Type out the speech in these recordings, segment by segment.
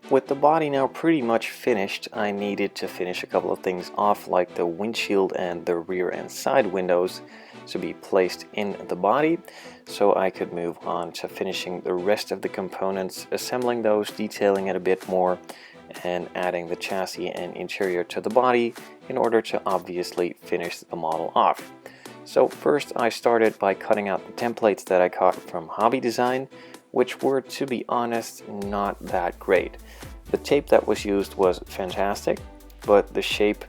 With the body now pretty much finished, I needed to finish a couple of things off, like the windshield and the rear and side windows to be placed in the body, so I could move on to finishing the rest of the components, assembling those, detailing it a bit more, and adding the chassis and interior to the body in order to obviously finish the model off. So first I started by cutting out the templates that I caught from Hobby Design, which were, to be honest, not that great. The tape that was used was fantastic, but the shape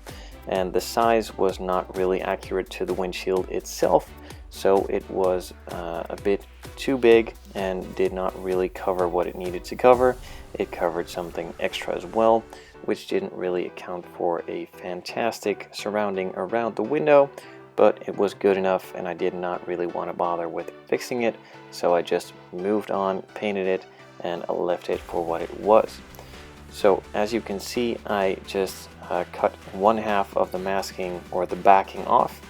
and the size was not really accurate to the windshield itself, so it was a bit too big and did not really cover what it needed to cover. It covered something extra as well, which didn't really account for a fantastic surrounding around the window, but it was good enough and I did not really want to bother with fixing it, so I just moved on, painted it, and left it for what it was. So as you can see, I just cut one half of the masking or the backing off,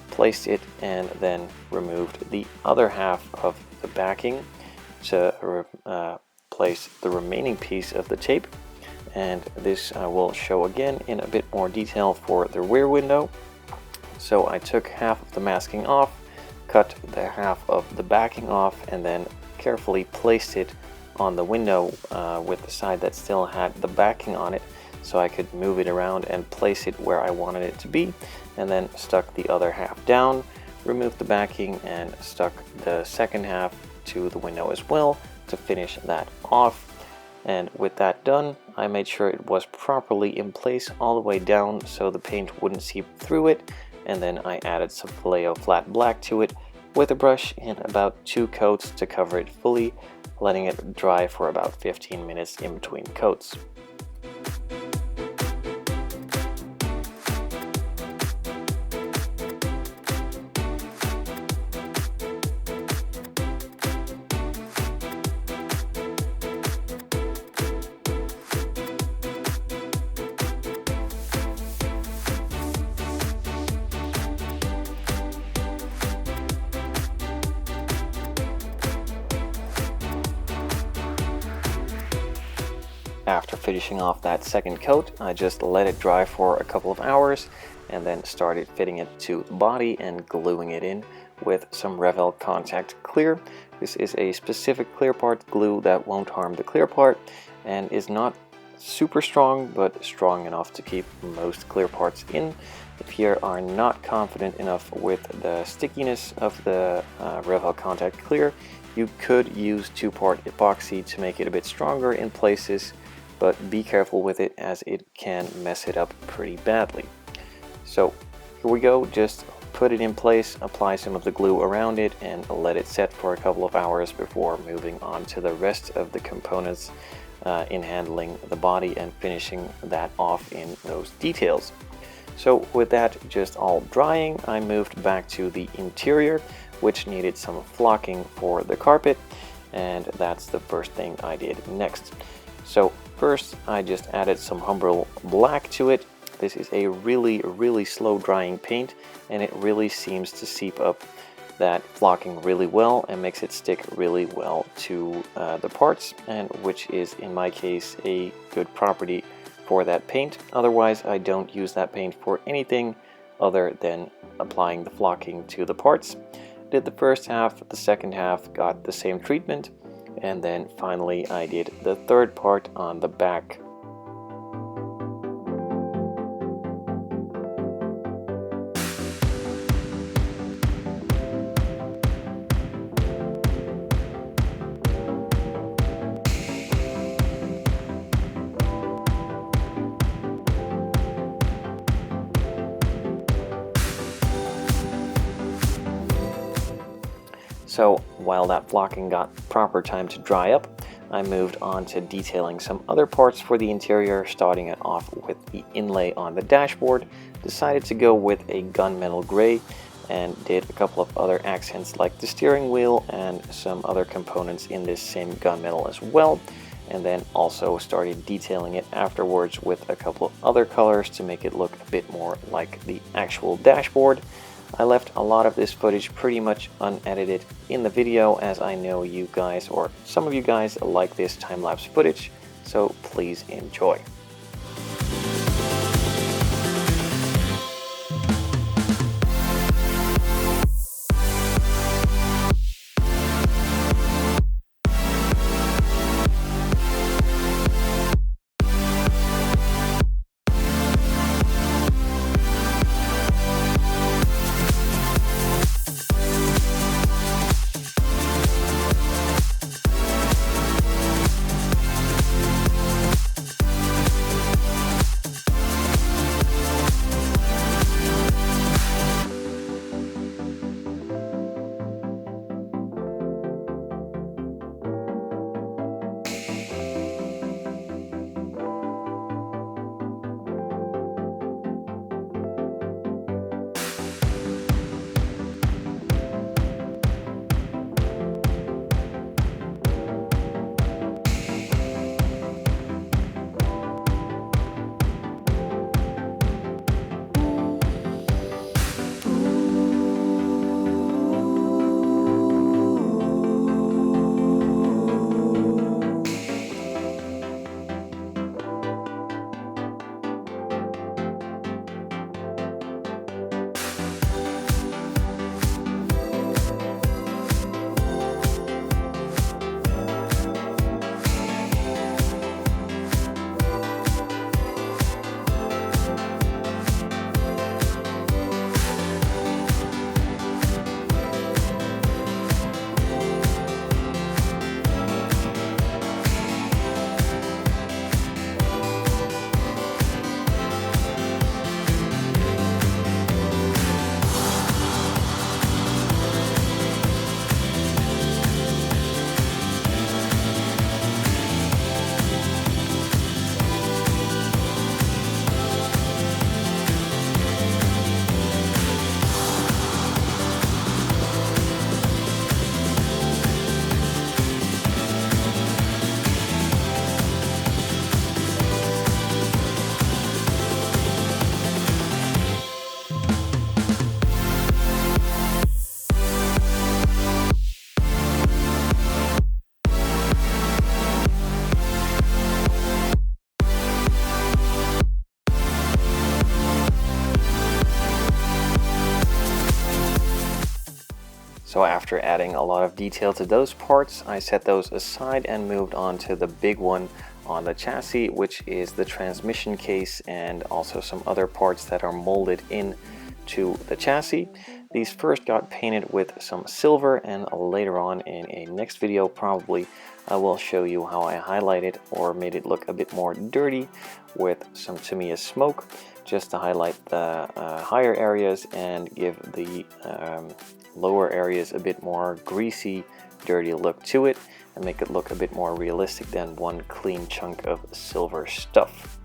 placed it, and then removed the other half of the backing to place the remaining piece of the tape. And this I will show again in a bit more detail for the rear window. So I took half of the masking off, cut the half of the backing off, and then carefully placed it on the window with the side that still had the backing on it, so I could move it around and place it where I wanted it to be, and then stuck the other half down, removed the backing, and stuck the second half to the window as well to finish that off. And with that done, I made sure it was properly in place all the way down so the paint wouldn't seep through it, and then I added some Vallejo flat black to it with a brush in about 2 coats to cover it fully, letting it dry for about 15 minutes in between coats. After finishing off that second coat, I just let it dry for a couple of hours and then started fitting it to the body and gluing it in with some Revell Contact Clear. This is a specific clear part glue that won't harm the clear part and is not super strong, but strong enough to keep most clear parts in. If you are not confident enough with the stickiness of the Revell Contact Clear, you could use 2-part epoxy to make it a bit stronger in places, but be careful with it as it can mess it up pretty badly. So here we go, just put it in place, apply some of the glue around it, and let it set for a couple of hours before moving on to the rest of the components in handling the body and finishing that off in those details. So with that just all drying, I moved back to the interior, which needed some flocking for the carpet, and that's the first thing I did next. So first I just added some Humbrol black to it. This is a really slow drying paint, and it really seems to seep up that flocking really well and makes it stick really well to the parts, and which is in my case a good property for that paint. Otherwise I don't use that paint for anything other than applying the flocking to the parts. Did the first half, the second half got the same treatment, and then finally I did the third part on the back. So while that flocking got proper time to dry up, I moved on to detailing some other parts for the interior, starting it off with the inlay on the dashboard. Decided to go with a gunmetal gray and did a couple of other accents like the steering wheel and some other components in this same gunmetal as well. And then also started detailing it afterwards with a couple of other colors to make it look a bit more like the actual dashboard. I left a lot of this footage pretty much unedited in the video, as I know you guys, or some of you guys, like this time-lapse footage, so please enjoy. So after adding a lot of detail to those parts, I set those aside and moved on to the big one on the chassis, which is the transmission case and also some other parts that are molded in to the chassis. These first got painted with some silver, and later on in a next video probably I will show you how I highlighted or made it look a bit more dirty with some Tamiya smoke, just to highlight the higher areas and give the lower areas a bit more greasy, dirty look to it, and make it look a bit more realistic than one clean chunk of silver stuff.